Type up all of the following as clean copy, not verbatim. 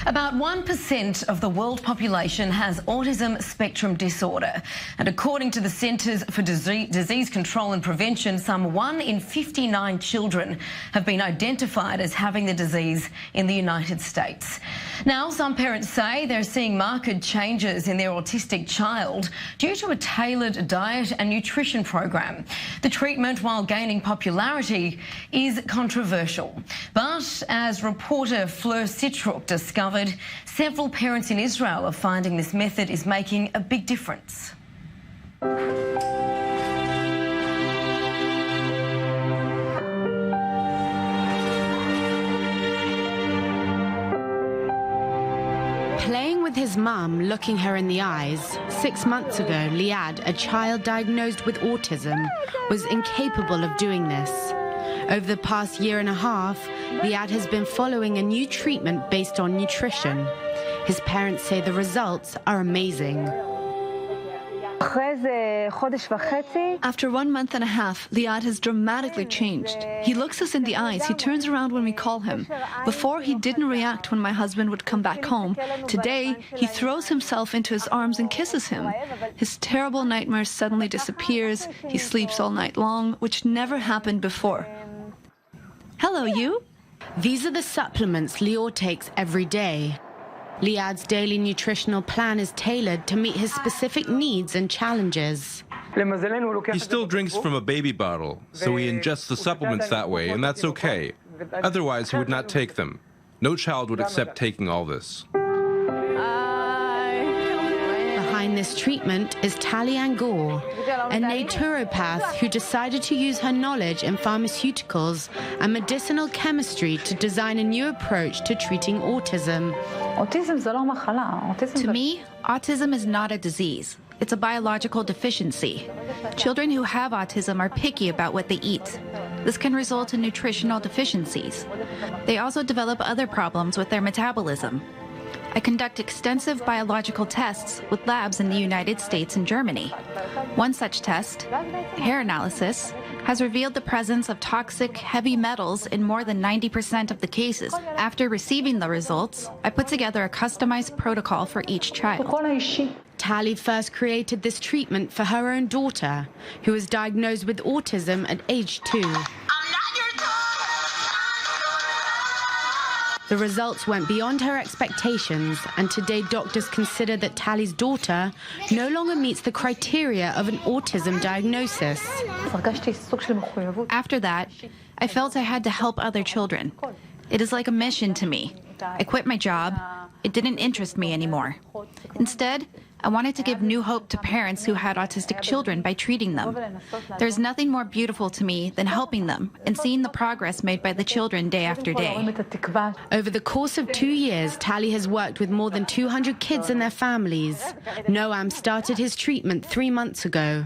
About 1% of the world population has autism spectrum disorder. And according to the Centers for Disease Control and Prevention, some 1 in 59 children have been identified as having the disease in the United States. Now, some parents say they're seeing marked changes in their autistic child due to a tailored diet and nutrition program. The treatment, while gaining popularity, is controversial. But as reporter Fleur Citrouk discovered, several parents in Israel are finding this method is making a big difference. Playing with his mum, looking her in the eyes, 6 months ago, Liad, a child diagnosed with autism, was incapable of doing this. Over the past year and a half, Liad has been following a new treatment based on nutrition. His parents say the results are amazing. After 1 month and a half, Liad has dramatically changed. He looks us in the eyes. He turns around when we call him. Before, he didn't react when my husband would come back home. Today, he throws himself into his arms and kisses him. His terrible nightmare suddenly disappears. He sleeps all night long, which never happened before. Hello, you. These are the supplements Lior takes every day. Liad's daily nutritional plan is tailored to meet his specific needs and challenges. He still drinks from a baby bottle, so he ingests the supplements that way, and that's okay. Otherwise, he would not take them. No child would accept taking all this. Behind this treatment is Tali Angor, a naturopath who decided to use her knowledge in pharmaceuticals and medicinal chemistry to design a new approach to treating autism. To me, autism is not a disease. It's a biological deficiency. Children who have autism are picky about what they eat. This can result in nutritional deficiencies. They also develop other problems with their metabolism. I conduct extensive biological tests with labs in the United States and Germany. One such test, hair analysis, has revealed the presence of toxic heavy metals in more than 90% of the cases. After receiving the results, I put together a customized protocol for each child. Tali first created this treatment for her own daughter, who was diagnosed with autism at age 2. The results went beyond her expectations, and today doctors consider that Tali's daughter no longer meets the criteria of an autism diagnosis. After that, I felt I had to help other children. It is like a mission to me. I quit my job. It didn't interest me anymore. Instead, I wanted to give new hope to parents who had autistic children by treating them. There's nothing more beautiful to me than helping them and seeing the progress made by the children day after day. Over the course of 2 years, Tali has worked with more than 200 kids and their families. Noam started his treatment 3 months ago.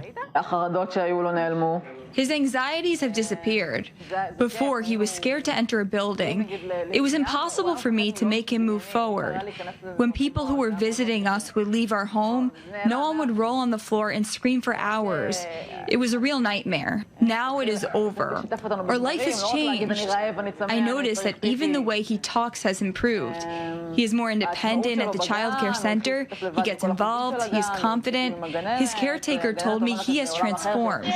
His anxieties have disappeared. Before, he was scared to enter a building. It was impossible for me to make him move forward. When people who were visiting us would leave our home, no one would roll on the floor and scream for hours. It was a real nightmare. Now it is over. Our life has changed. I noticed that even the way he talks has improved. He is more independent at the child care center. He gets involved. He is confident. His caretaker told me he has transformed.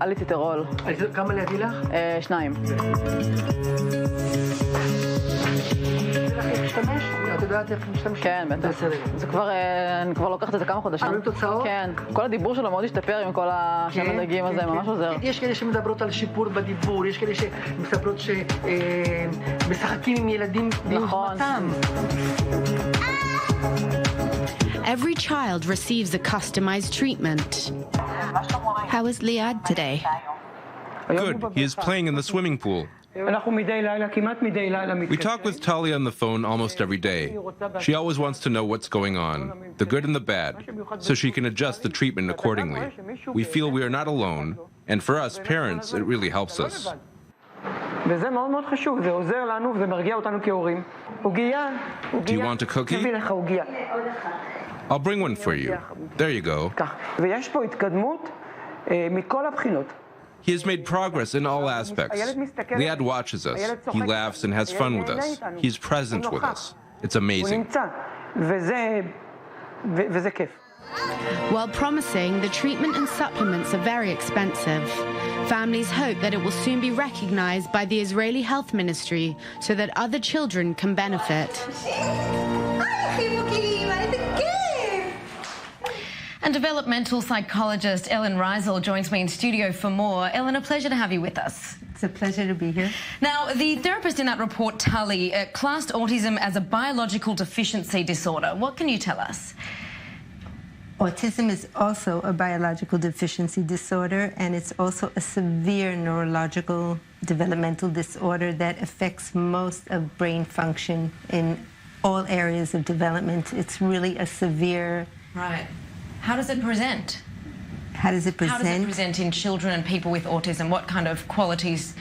עליתי טרול. כמה להביא לך? 2. את יודעת איך להשתמש? כן, בטח. זה כבר, אני כבר לוקחת את זה כמה חודשים. רואים תוצאות? כן. כל הדיבור שלו מאוד השתפר עם כל השם הדגים הזה, ממש עוזר. יש כאלה שמדברות על שיפור בדיבור, יש כאלה שמספרות שמשחקים עם ילדים ביוזמתם. Every child receives a customized treatment. How is Liad today? Good. He is playing in the swimming pool. We talk with Tali on the phone almost every day. She always wants to know what's going on, the good and the bad, so she can adjust the treatment accordingly. We feel we are not alone, and for us, parents, it really helps us. וזה מאוד מאוד חשוב, זה עוזר לנו וזה מרגיע אותנו כהורים. עוגיה. Do you want a cookie? נביא לך עוגיה. I'll bring one for you. There you go. ויש פה התקדמות מכל הבחינות. He has made progress in all aspects. Liad watches us. He laughs and has fun with us. He's present with us. It's amazing. וזה כיף. While promising, the treatment and supplements are very expensive. Families hope that it will soon be recognized by the Israeli Health Ministry so that other children can benefit. And developmental psychologist Ellen Reisel joins me in studio for more. Ellen, a pleasure to have you with us. It's a pleasure to be here. Now, the therapist in that report, Tully, classed autism as a biological deficiency disorder. What can you tell us? Autism is also a biological deficiency disorder, and it's also a severe neurological developmental disorder that affects most of brain function in all areas of development. It's really a severe... Right. How does it present? How does it present? How does it present in children and people with autism? What kind of qualities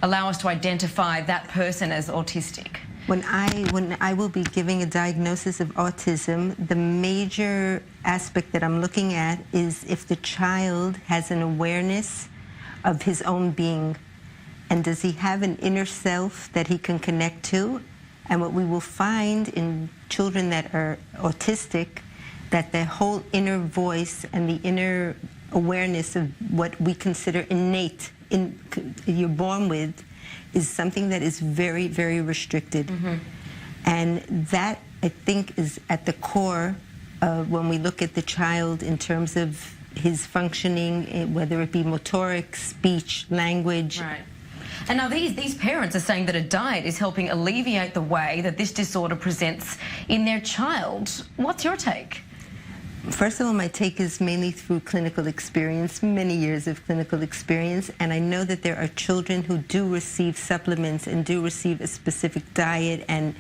allow us to identify that person as autistic? When I will be giving a diagnosis of autism, the major aspect that I'm looking at is if the child has an awareness of his own being, and does he have an inner self that he can connect to? And what we will find in children that are autistic, that their whole inner voice and the inner awareness of what we consider innate, you're born with, is something that is very, very restricted. Mm-hmm. And that, I think, is at the core when we look at the child in terms of his functioning, whether it be motoric, speech, language. Right. And now these parents are saying that a diet is helping alleviate the way that this disorder presents in their child. What's your take? First of all, my take is mainly through clinical experience, many years of clinical experience, and I know that there are children who do receive supplements and do receive a specific diet and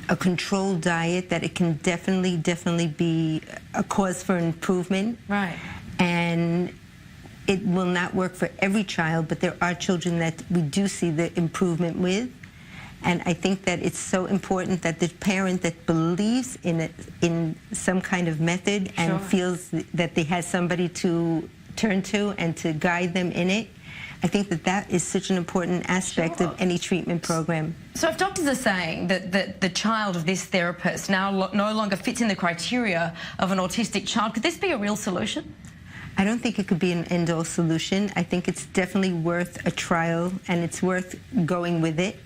a controlled diet, that it can definitely be a cause for improvement. Right. And it will not work for every child, but there are children that we do see the improvement with. And I think that it's so important that the parent that believes in it, in some kind of method, and Sure. feels that they have somebody to turn to and to guide them in it, I think that that is such an important aspect Sure. of any treatment program. So if doctors are saying that the child of this therapist now no longer fits in the criteria of an autistic child, could this be a real solution? I don't think it could be an end-all solution. I think it's definitely worth a trial, and it's worth going with it.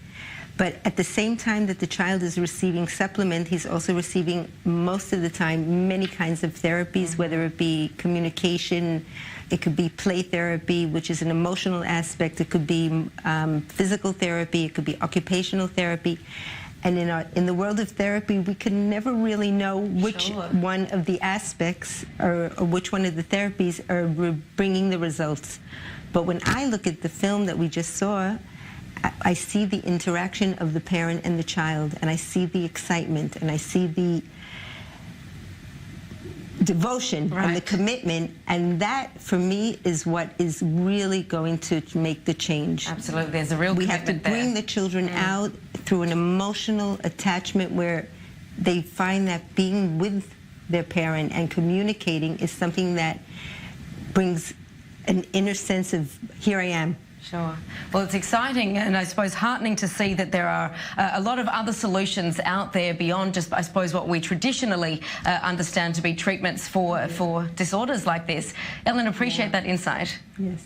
But at the same time that the child is receiving supplement, he's also receiving, most of the time, many kinds of therapies, whether it be communication, it could be play therapy, which is an emotional aspect, it could be physical therapy, it could be occupational therapy. And in the world of therapy, we can never really know which Sure. one of the aspects or which one of the therapies are bringing the results. But when I look at the film that we just saw, I see the interaction of the parent and the child, and I see the excitement, and I see the devotion Right. and the commitment, and that, for me, is what is really going to make the change. Absolutely, there's a real We have to commitment there. bring the children out through an emotional attachment where they find that being with their parent and communicating is something that brings an inner sense of, here I am. Sure. Well, it's exciting and I suppose heartening to see that there are a lot of other solutions out there beyond just, I suppose, what we traditionally understand to be treatments for disorders like this. Ellen, appreciate that insight. Yes.